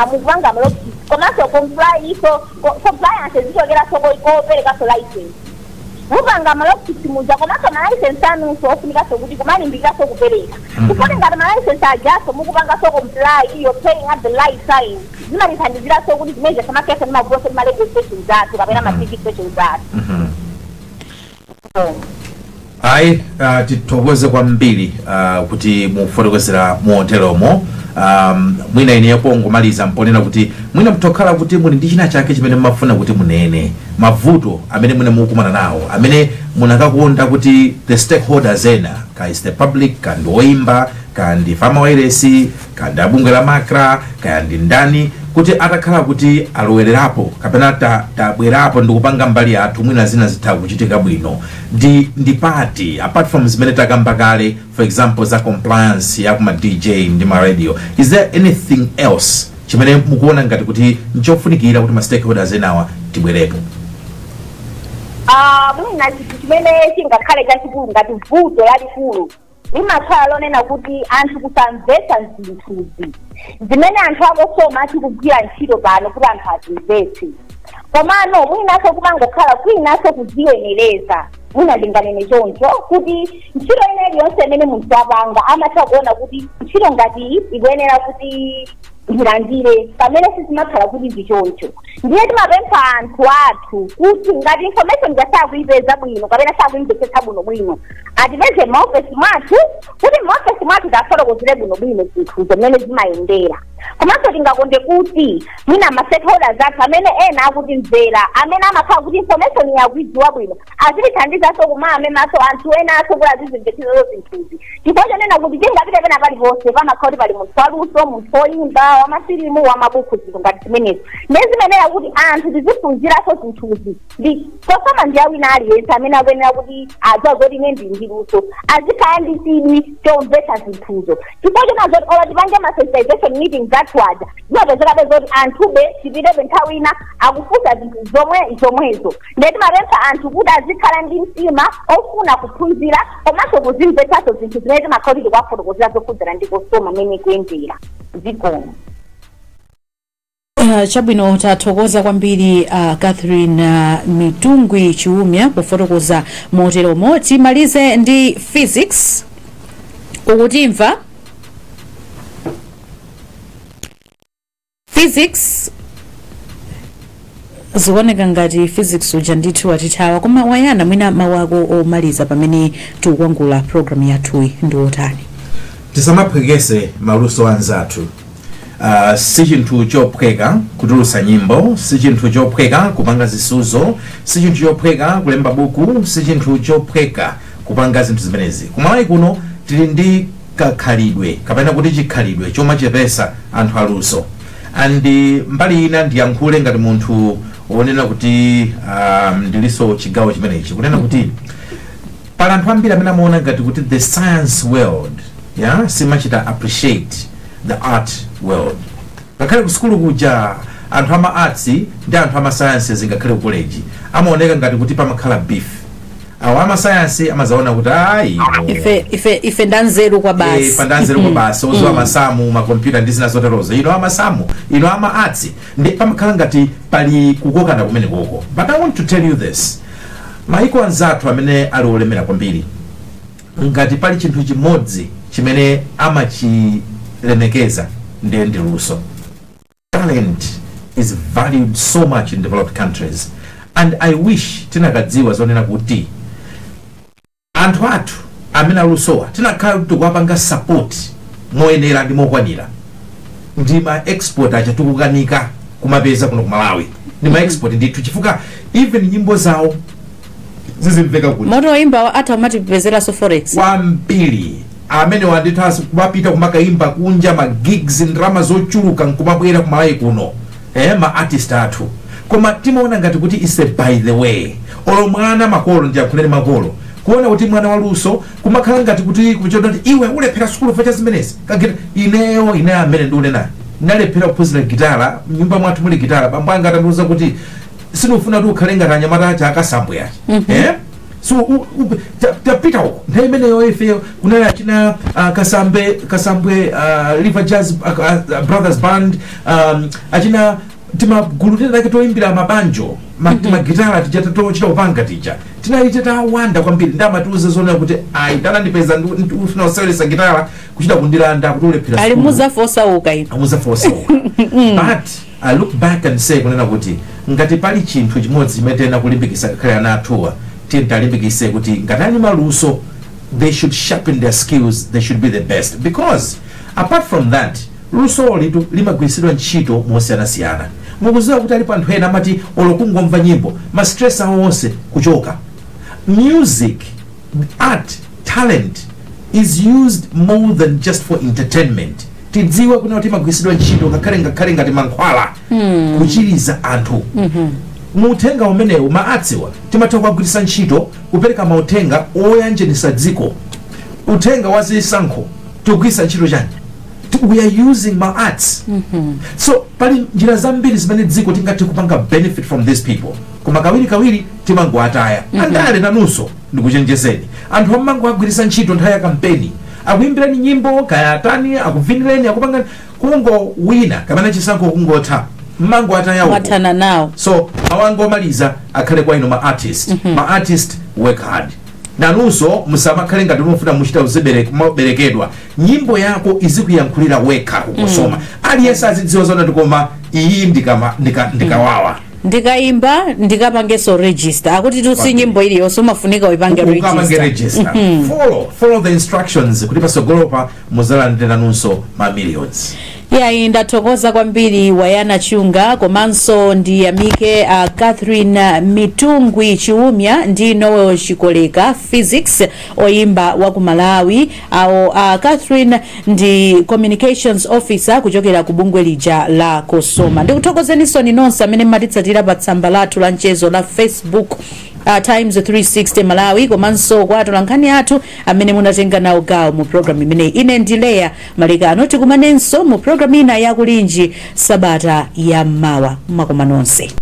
mukupanga maloki komanso comply so compliance zichokera soko kopereka so license upanga malokisi muja komanso malayisensi anunso ofunikaso kuti kumalimbikiraso kupereka chifukwa ngati malayisensi ajaso mukupangaso comply you're paying at the right time zimalithandiziraso kuti zimene samakesa ndi mavuloso ndi ma-radio stations athu kapena ma-TV stations athu. Ayi tithokoze kwambiri kuti mufotokozera moteromo. Mwina ine ngomaliza mponena kuti mwina mtokhala kuti muli ndi china chake chimene mmafuna kuti munene mavuto amene mwina mukumana nawo amene munakakonda kuti the stakeholders ena is the public kandi oimba kandi farmer wireless kandi abungwe la makra kandi ndani kuti atakhala kuti alowererapo kapena tabwerapo ndikupanga mbali yathu mwina zina zitha kuchitika bwino ndi party apart from zimene takamba kale for example za compliance ya kuma DJ ndi ma radio. Is there anything else chimene mukuona ngati kuti nchofunikira kuti ma stakeholders enawa tibwerepo? Mwina chinthu chimene chingakhale chachikulu ngati vuto lalikulu limakhala lonena kuti anthu kusamvetsa zinthuzi zimene anthu akosoma tikugwira ntchito pano kuti anthu azimvetse komano mwinaso kumangokhala kwinaso kuziyenereza mwina ndinganene choncho kuti ntchito ina iliyonse imene munthu apanga amatha kuona kuti ntchito ngati ikuyenera kuti ndilandire pamene sizimakhala kuti ndichoncho ndiye timapempha anthu athu kuti ngati information ngasakuyipeza bwino kapena sakuyimvetsetsa bwinobwino atipeze maofesi mwathu kuti maofesi mwathu tafotokozere bwinobwino zinthuzo mmene zimayendera komanso tingakonde kuti mwina ma-stakeholders athu amene ena akutimvera amene amakhala kuti information yakuidziwa bwino azitithandizaso kumamemaso anthu enaso kuti azizimvetsezo zinthuzi chifukwa chonena kuti tingapite pena paliponse pamakhala kuti pali munthu waluso munthu woyimba wamafilimu wamabuku zinthu ngati zimenezo ndizimenera kuti anthu tiziphunziraso zinthuzi Cosoma ndi awina aliyense amene akuyenera kuti adziwa zoti ine ndiluso azikhala ndi chidwi chomvetsa zinthuzo chifukwa chona zoti ola tipange ma-sensitization meetings athu aja zimapezekabe zoti anthube tipitebe nthawi ina akufunsa zinthu zomwezo ndiye timapempha anthu kuti azikhala ndi mtima ofuna kuphunzira komanso kuzimvetsaso zinthu zimene timakhala kuti tikwafotokozera zophunzira ndi Cosoma mmene kuyendera zikomo. Chabwino tathokoza kwambiri Catherine Mitungwi Chiumya kufotokoza moteromo. Timalize ndi physics. Ukutimva? Physics zioneka ngati physics uja ndithu atithawa koma wayana mwina mawu ako omaliza pamene tikukwangula program yathuyi ndi otani? Tisamaphwekese maluso anzathu. Si chinthu chophweka kutulutsa nyimbo, si chinthu chophweka kupanga zisuzo, si chinthu chophweka kulemba buku, si chinthu chophweka kupanga zinthu zimenezi. Kumalawi kuno tili ndi kakhalidwe kapena kuti chikhalidwe chomachepesa anthu aluso. Andi mbali ina ndiyankhule ngati munthu wonena kuti ndiliso chigawo chimenechi kunena kuti pala anthu ambiri amene amaona ngati kuti the science world simachita appreciate the art world. Ngakhale ku skulu kuja anthu ama arts ndi anthu ama sciences ngakhale ku college amaoneka ngati kuti pamakhala beef. Awo ama science amazaona kuti ife ndanzeru kwa basi. Pandanzeru kwa basi ozo amasamu ma computer ndi zina zoterozo ino amasamu ino ama arts ndi pamakhala ngati pali kukokana kumene koko. But I want to tell you this. Maiko anzathu amene ali olemera kwambiri ngati pali chinthu chimodzi chimene amachilemekeza ndiye ndi luso. Talent is valued so much in developed countries, and I wish tinakadziwa zonena kuti anthu athu amene alusowa tinakhala kuti kuwapanga support moyenera ndi mokwanira. Ndi ma export acha tukukanika kumapeza kuno ku Malawi ndi ma export ndithu chifukwa even nyimbo zawo zizimveka kuti moto imba ata umatipezera so forex wambiri amene wandithaso kumapita kumakaimba kunja ma gigs ndrama zochuluka nkumabwera ku Malawi kuno ma artist athu koma timaona ngati kuti is a by the way olo mwana makolo ndi akhuleni makolo kuona kuti mwana waluso kumakhala ngati kuti kuchona kuti iwe ulephera sukulu facha zimenezi kagita ine amene ndi unena nalephera kuphunzira gitara nyumba mwathu muli gitara bambo anga atandiuza kuti sinufuna kuti ukhale ngati anyamata acha akasambwe acha so tapita huko nthawi imeneyo ife kunali achina kasambwe River Jazz Brothers Band achina timagulu tena toimbira mabanjo magitara tijatochita upanga tija tinaliteta wanda kwambiri ndamatiuze zona kuti aitana ndipeza ndifuna kuselesa gitara kuchita kundilanda kuti ulephera ali muzafosa uka ino muzafosa uka but I look back and say kunena kuti ngati pali chinthu chimodzi chimetena kulimbikisa khala na atuwa tintalimbikise kuti ngatani maluso they should sharpen their skills, they should be the best, because apart from that luso limagwiritsidwa ntchito mosiyanasiyana. Mukuziwa kuti ali panthu ena amati olokungomva nyimbo ma stress awo onse kuchoka. Music, art, talent is used more than just for entertainment. Tidziwa kuna kuti magwiritsidwa ntchito ngakhale ngati mankhwala kuchiriza anthu. Mutenga umenewu maatsiwa timatha kugwiritsa ntchito kupereka mautenga oyanjenisa dziko. Utenga wazisankho tikugwiritsa ntchito chani? We are using my arts. So pali njira zambiri zimene dziko tingati kupanga benefit from these people. Koma kawiri timangwataya. Andale nanunso ndikuchenjezeni. Anthu amango agwiritsa ntchito nthawi ya kampeni. Akuimbirani nyimbo kayatani akuvinireni akupanga kungo wina kapena chisankho kungotha. Mango ataya uko. Watana now. So awango maliza akhale kwa ino ma artist. Ma artist work hard. Nanunso musamakhale ngati mufuna muchita uziberekedwa. Nyimbo yako izikuyankhulira weka kusoma. Aliyense azidziwa zona ndikoma iyi ndikawawa. Ndikaimba ndikapangeso register akuti tusi nyimbo ili yonse umafunika uipange register. Follow the instructions kuti pasogolopa muzalandira nunso ma millions. Ndathokoza kwambiri Wayana Chunga komanso ndiyamike Catherine Mitungwi Chiumya ndi Noel Shikoleka physics oyimba wa ku Malawi. Catherine ndi communications officer kuchokera ku bungwe lija la Cosoma. Ndikuthokozeniso nonse amene matitsatira pa tsamba lathu la mchezo la Facebook Times 360 Malawi komanso kwa atolankhani athu amene munatenga nawo gawo mu program imene ine ndileya malekano tikumanenso mu program ina ya Kulinji sabata ya mawa makoma nonse.